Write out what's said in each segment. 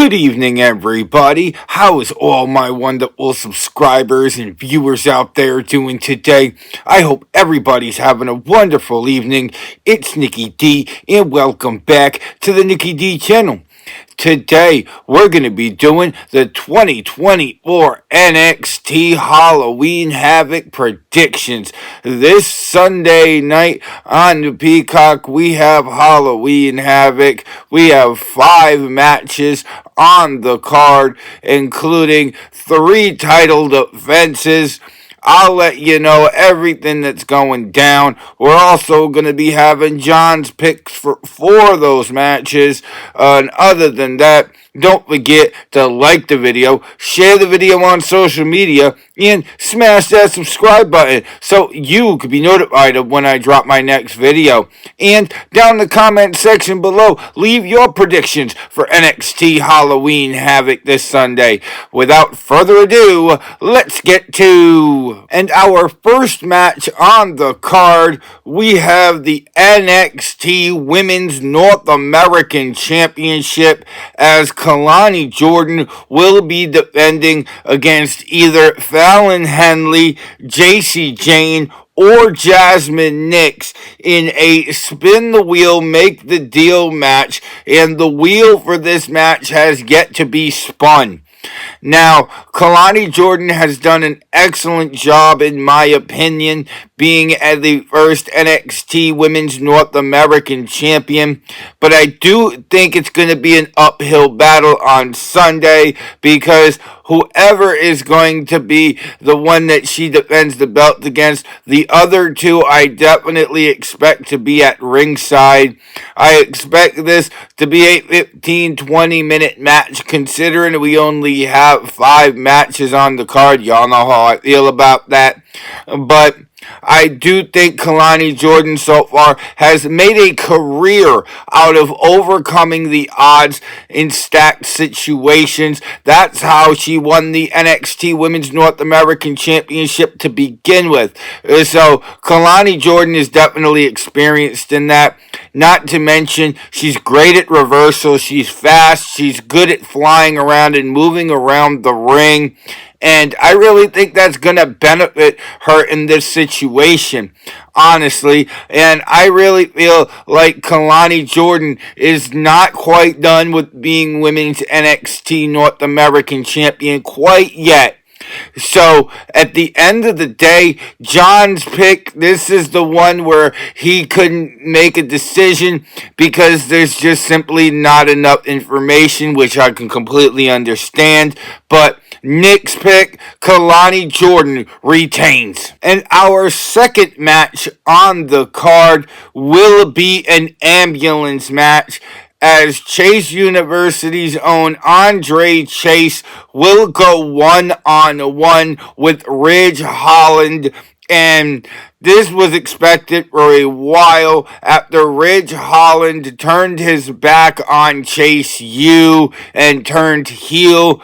Good evening, everybody. How is all my wonderful subscribers and viewers out there doing today? I hope everybody's having a wonderful evening. It's Nikki D, and welcome back to the Nikki D channel. Today, we're going to be doing the 2024 NXT Halloween Havoc predictions. This Sunday night on the Peacock, we have Halloween Havoc. We have 5 matches on the card, including 3 title defenses. I'll let you know everything that's going down. We're also going to be having John's picks for those matches. And other than that, don't forget to like the video, share the video on social media, and smash that subscribe button so you can be notified of when I drop my next video. And down in the comment section below, leave your predictions for NXT Halloween Havoc this Sunday. Without further ado, let's get to... And our first match on the card, we have the NXT Women's North American Championship, as Kalani Jordan will be defending against either Fallon Henley, JC Jane, or Jasmine Nix in a spin the wheel, make the deal match, and the wheel for this match has yet to be spun. Now, Kalani Jordan has done an excellent job, in my opinion, being as the first NXT Women's North American Champion, but I do think it's going to be an uphill battle on Sunday, because whoever is going to be the one that she defends the belt against, the other two I definitely expect to be at ringside. I expect this to be a 15-20 minute match, considering we only have 5 matches on the card. Y'all know how I feel about that. But I do think Kalani Jordan so far has made a career out of overcoming the odds in stacked situations. That's how she won the NXT Women's North American Championship to begin with. So Kalani Jordan is definitely experienced in that. Not to mention, she's great at reversal. She's fast. She's good at flying around and moving around the ring. And I really think that's going to benefit her in this situation, honestly. And I really feel like Kalani Jordan is not quite done with being Women's NXT North American Champion quite yet. So, at the end of the day, John's pick, this is the one where he couldn't make a decision because there's just simply not enough information, which I can completely understand. But Nick's pick, Kalani Jordan, retains. And our second match on the card will be an ambulance match, as Chase University's own Andre Chase will go one-on-one with Ridge Holland. And this was expected for a while after Ridge Holland turned his back on Chase U and turned heel.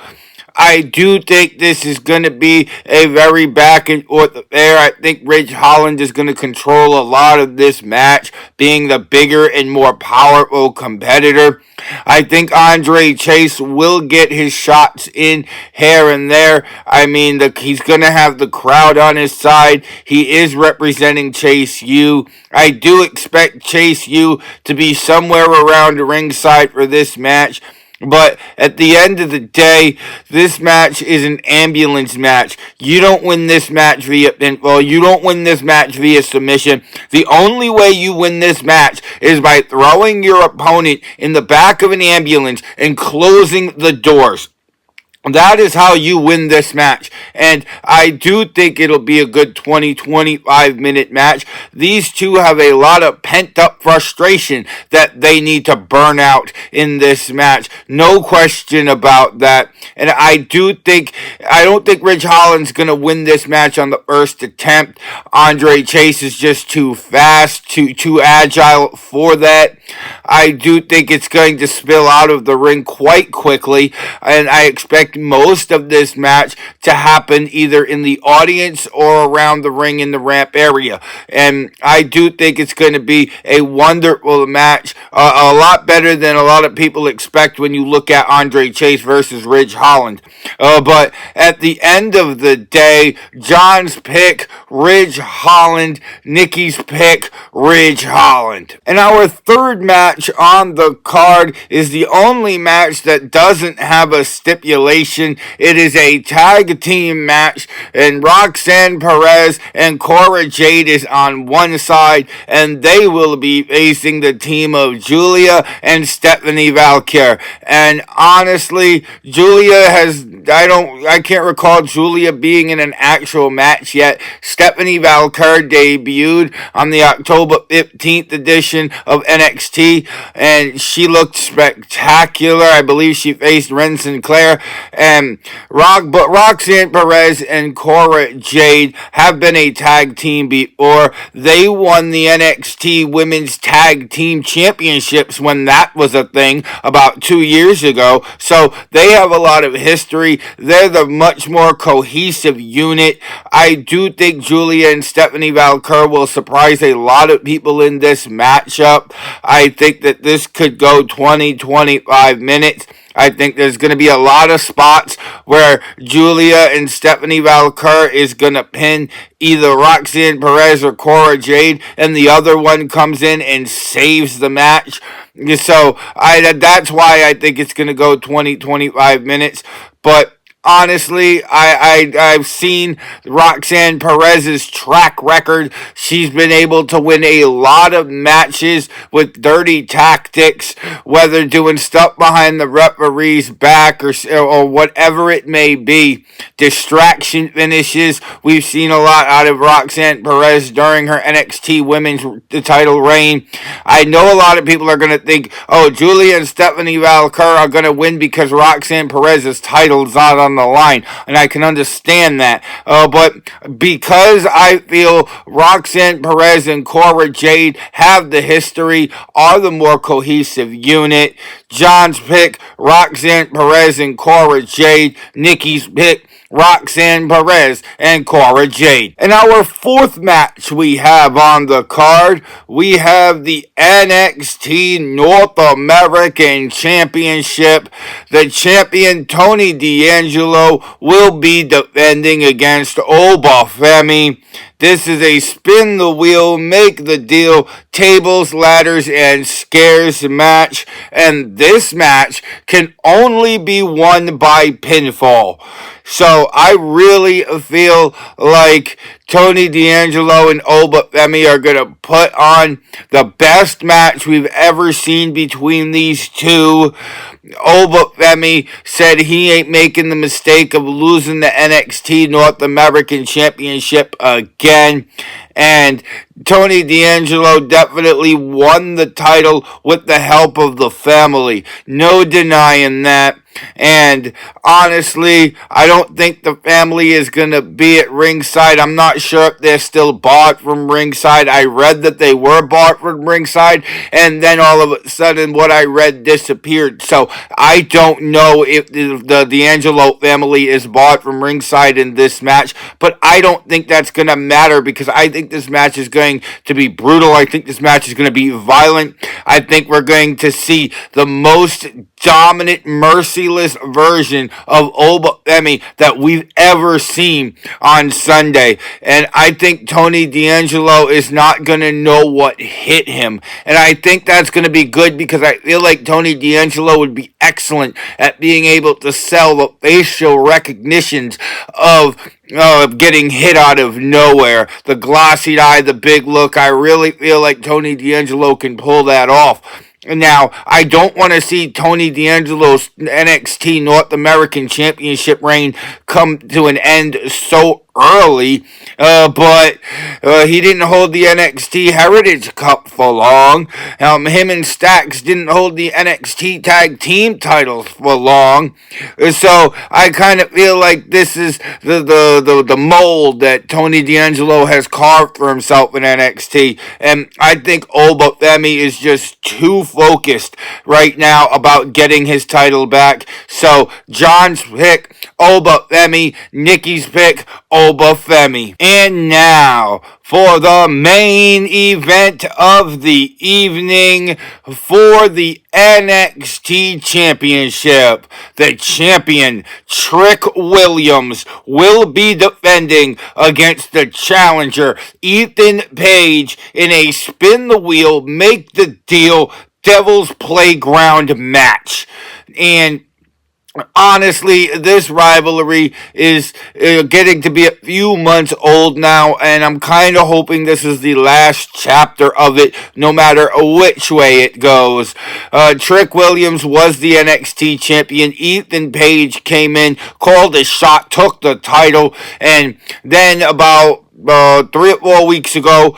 I do think this is going to be a very back and forth affair. I think Ridge Holland is going to control a lot of this match, being the bigger and more powerful competitor. I think Andre Chase will get his shots in here and there. I mean, he's going to have the crowd on his side. He is representing Chase U. I do expect Chase U to be somewhere around the ringside for this match. But at the end of the day, this match is an ambulance match. You don't win this match via pinfall. You don't win this match via submission. The only way you win this match is by throwing your opponent in the back of an ambulance and closing the doors. That is how you win this match. And I do think it'll be a good 20-25 minute match. These two have a lot of pent-up frustration that they need to burn out in this match. No question about that. And I don't think Ridge Holland's going to win this match on the first attempt. Andre Chase is just too fast, too agile for that. I do think it's going to spill out of the ring quite quickly. And I expect expect most of this match to happen either in the audience or around the ring in the ramp area. And I do think it's going to be a wonderful match, a lot better than a lot of people expect when you look at Andre Chase versus Ridge Holland. But at the end of the day, John's pick, Ridge Holland. Nikki's pick, Ridge Holland. And our third match on the card is the only match that doesn't have a stipulation. It is a tag team match, and Roxanne Perez and Cora Jade is on one side, and they will be facing the team of Julia and Stephanie Valkyr. And honestly, I can't recall Julia being in an actual match yet. Stephanie Valkyr debuted on the October 15th edition of NXT, and she looked spectacular. I believe she faced Ren Sinclair, but Roxanne Perez and Cora Jade have been a tag team before. They won the NXT Women's Tag Team Championships when that was a thing about 2 years ago, so they have a lot of history. They're the much more cohesive unit. I do think Julia and Stephanie Valkyr will surprise a lot of people in this matchup. I think that this could go 20-25 minutes. I think there's going to be a lot of spots where Julia and Stephanie Valkyr is going to pin either Roxanne Perez or Cora Jade, and the other one comes in and saves the match. So that's why I think it's going to go 20-25 minutes. But honestly, I've seen Roxanne Perez's track record. She's been able to win a lot of matches with dirty tactics, whether doing stuff behind the referee's back or whatever it may be. Distraction finishes. We've seen a lot out of Roxanne Perez during her NXT Women's title reign. I know a lot of people are going to think, oh, Julia and Stephanie Valkyr are going to win because Roxanne Perez's title's not on the line, and I can understand that. But because I feel Roxanne Perez and Cora Jade have the history, are the more cohesive unit. John's pick, Roxanne Perez and Cora Jade. Nikki's pick, Roxanne Perez and Cora Jade. And our fourth match we have on the card, we have the NXT North American Championship. The champion, Tony D'Angelo, will be defending against Obafemi. This is a spin the wheel, make the deal, tables, ladders, and scares match. And this match can only be won by pinfall. So I really feel like Tony D'Angelo and Obafemi are going to put on the best match we've ever seen between these two. Obafemi said he ain't making the mistake of losing the NXT North American Championship again. And Tony D'Angelo definitely won the title with the help of the family. No denying that. And honestly, I don't think the family is going to be at ringside. I'm not sure if they're still bought from ringside. I read that they were bought from ringside, and then all of a sudden what I read disappeared. So I don't know if the D'Angelo family is bought from ringside in this match, but I don't think that's going to matter because I think this match is going to be brutal. I think this match is going to be violent. I think we're going to see the most dominant, merciless version of Obafemi that we've ever seen on Sunday. And I think Tony D'Angelo is not going to know what hit him. And I think that's going to be good because I feel like Tony D'Angelo would be excellent at being able to sell the facial recognitions of getting hit out of nowhere. The glossy eye, the big look. I really feel like Tony D'Angelo can pull that off. Now, I don't want to see Tony D'Angelo's NXT North American Championship reign come to an end so early, but he didn't hold the NXT Heritage Cup for long. Him and Stacks didn't hold the NXT Tag Team titles for long. So I kind of feel like this is the mold that Tony D'Angelo has carved for himself in NXT. And I think Oba Femi is just too focused right now about getting his title back. So John's pick, Oba Femi. Nikki's pick, Oba Femi. And now for the main event of the evening for the NXT Championship. The champion, Trick Williams, will be defending against the challenger, Ethan Page, in a spin the wheel, make the deal, Devil's Playground match. And honestly, this rivalry is getting to be a few months old now, and I'm kind of hoping this is the last chapter of it, no matter which way it goes. Trick Williams was the NXT champion. Ethan Page came in, called a shot, took the title, and then about 3 or 4 weeks ago,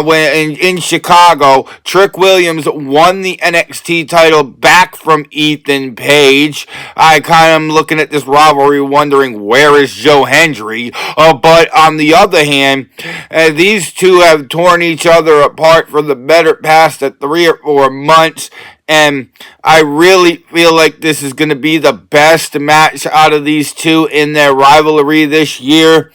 when in Chicago, Trick Williams won the NXT title back from Ethan Page. I kind of am looking at this rivalry wondering, where is Joe Hendry? But on the other hand, these two have torn each other apart for the better past 3 or 4 months. And I really feel like this is going to be the best match out of these two in their rivalry this year.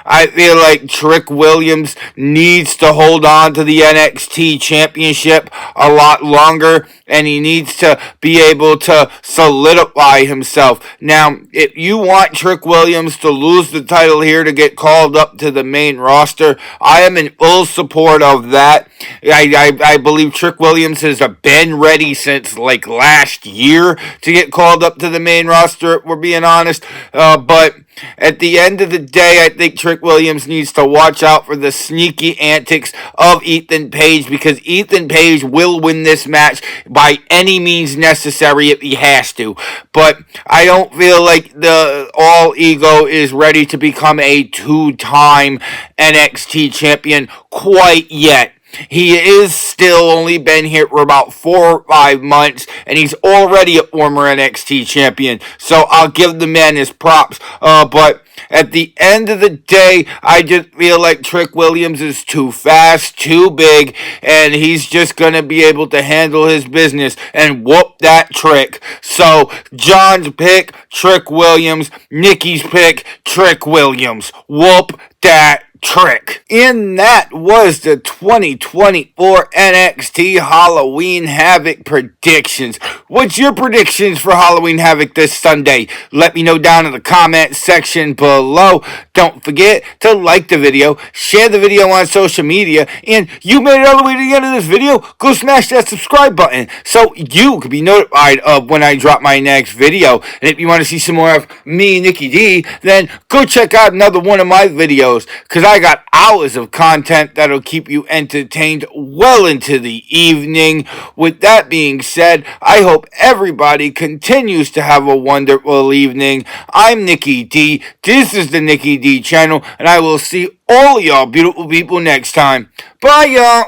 I feel like Trick Williams needs to hold on to the NXT championship a lot longer, and he needs to be able to solidify himself. Now, if you want Trick Williams to lose the title here to get called up to the main roster, I am in full support of that. I believe Trick Williams has been ready since like last year to get called up to the main roster, if we're being honest. But at the end of the day, I think Trick Williams needs to watch out for the sneaky antics of Ethan Page, because Ethan Page will win this match by any means necessary if he has to. But I don't feel like the All Ego is ready to become a 2-time NXT champion quite yet. He is still only been here for about 4 or 5 months, and he's already a former NXT champion. So I'll give the man his props. But at the end of the day, I just feel like Trick Williams is too fast, too big, and he's just going to be able to handle his business and whoop that Trick. So John's pick, Trick Williams. Nikki's pick, Trick Williams. Whoop that Trick. And that was the 2024 NXT Halloween Havoc predictions. What's your predictions for Halloween Havoc this Sunday? Let me know down in the comment section below. Don't forget to like the video, share the video on social media, and you made it all the way to the end of this video, go smash that subscribe button so you can be notified of when I drop my next video. And if you want to see some more of me, Nikki D, then go check out another one of my videos, because I got hours of content that'll keep you entertained well into the evening. With that being said, I hope everybody continues to have a wonderful evening. I'm Nikki D. This is the Nikki D channel, and I will see all y'all beautiful people next time. Bye, y'all.